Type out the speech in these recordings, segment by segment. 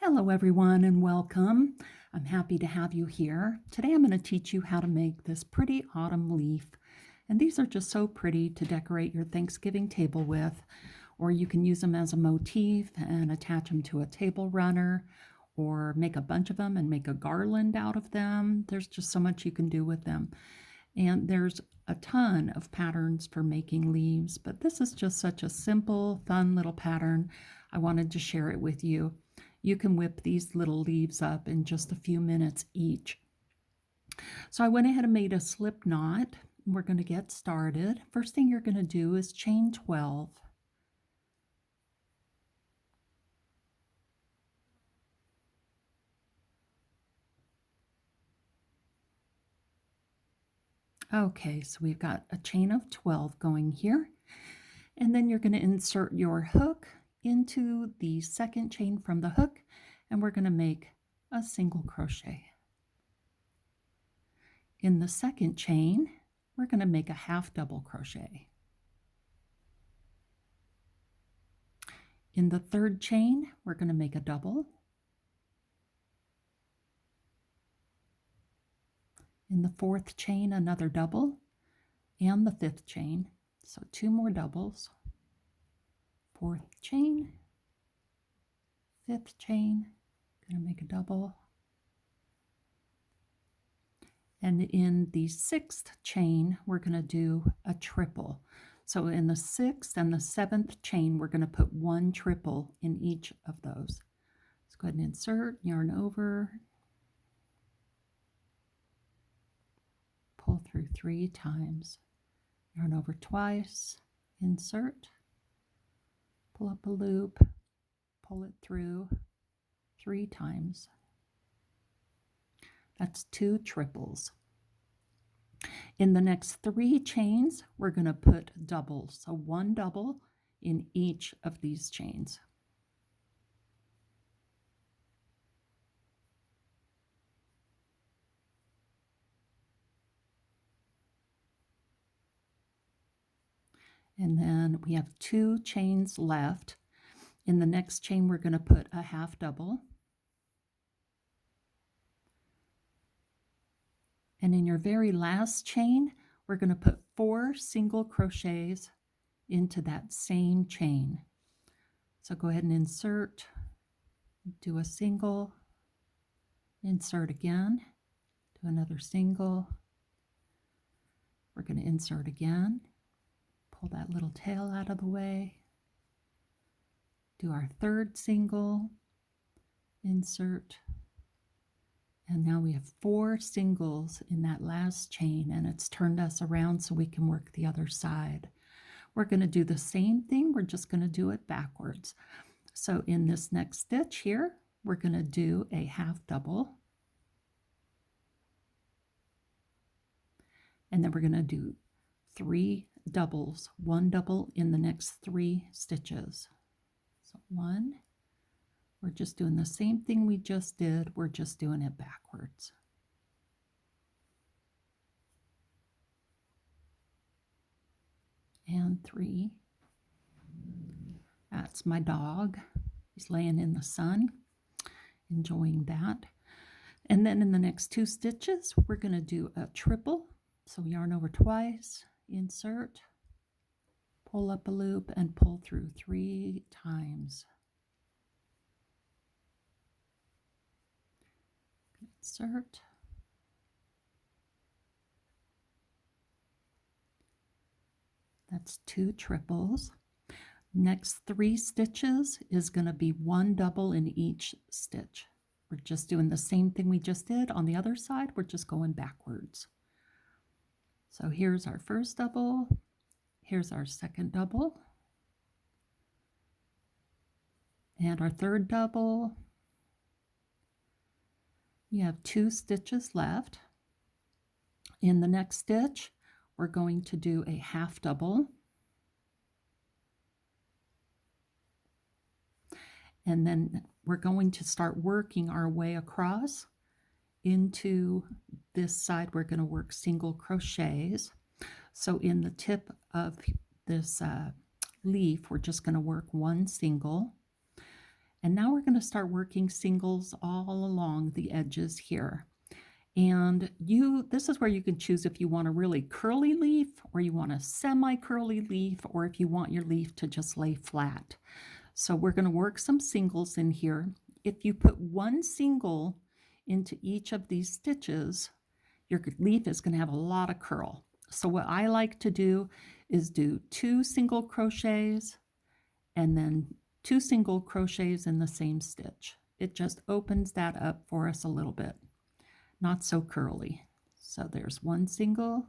Hello everyone and welcome. I'm happy to have you here. Today I'm going to teach you how to make this pretty autumn leaf. And these are just so pretty to decorate your Thanksgiving table with, or you can use them as a motif and attach them to a table runner, or make a bunch of them and make a garland out of them. There's just so much you can do with them. And there's a ton of patterns for making leaves, but this is just such a simple, fun little pattern. I wanted to share it with you. You can whip these little leaves up in just a few minutes each. So I went ahead and made a slip knot. We're going to get started. First thing you're going to do is chain 12. Okay, so we've got a chain of 12 going here. And then you're going to insert your hook into the second chain from the hook, and we're going to make a single crochet. In the second chain, we're going to make a half double crochet. In the third chain, we're going to make a double. In the fourth chain, another double, and the fifth chain. So 2 more doubles. Fourth chain, fifth chain, going to make a double. And in the sixth chain, we're going to do a triple. So in the sixth and the seventh chain, we're going to put 1 triple in each of those. Let's go ahead and insert, yarn over, pull through 3 times, yarn over twice, insert, pull up a loop, pull it through 3 times. That's 2 triples. In the next 3 chains, we're going to put doubles. So 1 double in each of these chains. And then we have 2 chains left. In the next chain, we're going to put a half double. And in your very last chain, we're going to put 4 single crochets into that same chain. So go ahead and insert, do a single, insert again, do another single. We're going to insert again, pull that little tail out of the way, do our third single, insert, and now we have 4 singles in that last chain, and it's turned us around so we can work the other side. We're going to do the same thing, we're just going to do it backwards. So in this next stitch here, we're going to do a half double. And then we're going to do 3 doubles, 1 double in the next 3 stitches. So 1, we're just doing the same thing we just did, we're just doing it backwards. And 3. That's my dog. He's laying in the sun, enjoying that. And then in the next 2 stitches, we're going to do a triple. So yarn over twice, insert, pull up a loop, and pull through 3 times. Insert. That's 2 triples. Next 3 stitches is going to be 1 double in each stitch. We're just doing the same thing we just did on the other side. We're just going backwards. So here's our first double. Here's our second double. And our third double. You have 2 stitches left. In the next stitch, we're going to do a half double. And then we're going to start working our way across into this side. We're going to work single crochets. So in the tip of this leaf, we're just going to work 1 single. And now we're going to start working singles all along the edges here. And this is where you can choose if you want a really curly leaf, or you want a semi-curly leaf, or if you want your leaf to just lay flat. So we're going to work some singles in here. If you put one single into each of these stitches, your leaf is going to have a lot of curl. So what I like to do is do 2 single crochets and then 2 single crochets in the same stitch. It just opens that up for us a little bit. Not so curly. So there's 1 single,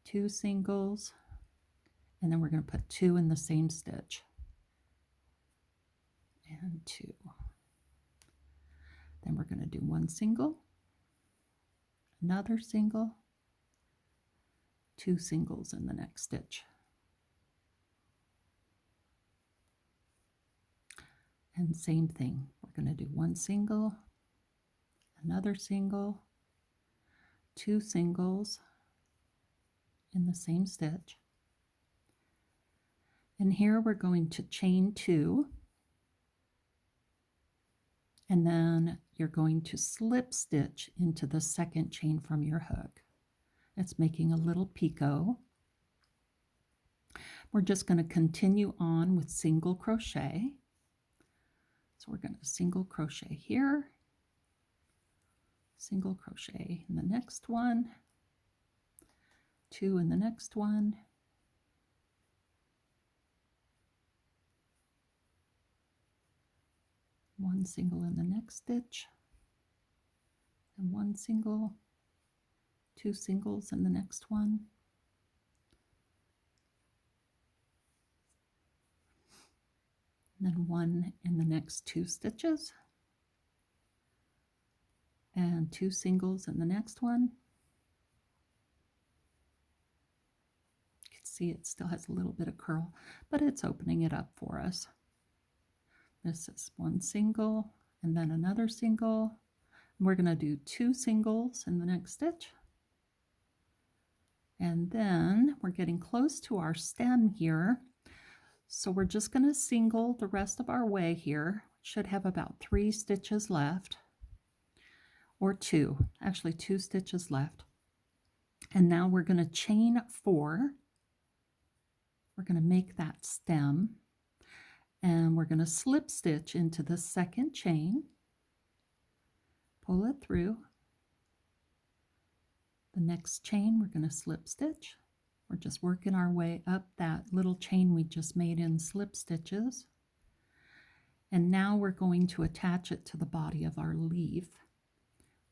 2 singles, and then we're going to put 2 in the same stitch. And 2. Then we're going to do 1 single, another single, 2 singles in the next stitch. And same thing, we're going to do 1 single, another single, 2 singles in the same stitch. And here we're going to chain 2, and then you're going to slip stitch into the second chain from your hook. It's making a little picot. We're just going to continue on with single crochet. So we're going to single crochet here, single crochet in the next one, 2 in the next one, one single in the next stitch, and 1 single, 2 singles in the next one, and then 1 in the next 2 stitches, and 2 singles in the next one. You can see it still has a little bit of curl, but it's opening it up for us. This is 1 single and then another single. We're going to do 2 singles in the next stitch. And then we're getting close to our stem here. So we're just going to single the rest of our way here. Should have about 3 stitches left, or 2, actually 2 stitches left. And now we're going to chain 4. We're going to make that stem. And we're going to slip stitch into the second chain, pull it through. The next chain, we're going to slip stitch. We're just working our way up that little chain we just made in slip stitches. And now we're going to attach it to the body of our leaf,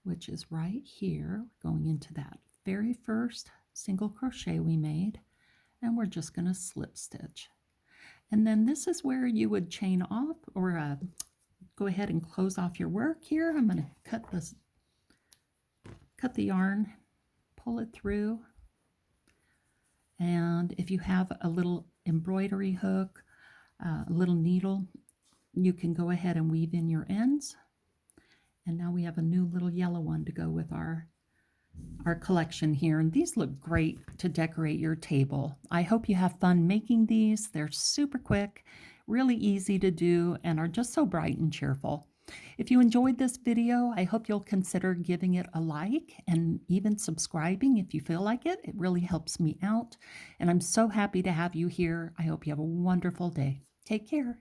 which is right here. We're going into that very first single crochet we made, and we're just going to slip stitch. And then this is where you would chain off, or go ahead and close off your work here. I'm going to cut the yarn, pull it through. And if you have a little embroidery hook, a little needle, you can go ahead and weave in your ends. And now we have a new little yellow one to go with our collection here, and these look great to decorate your table. I hope you have fun making these. They're super quick, really easy to do, and are just so bright and cheerful. If you enjoyed this video, I hope you'll consider giving it a like and even subscribing if you feel like it. It really helps me out, and I'm so happy to have you here. I hope you have a wonderful day. Take care.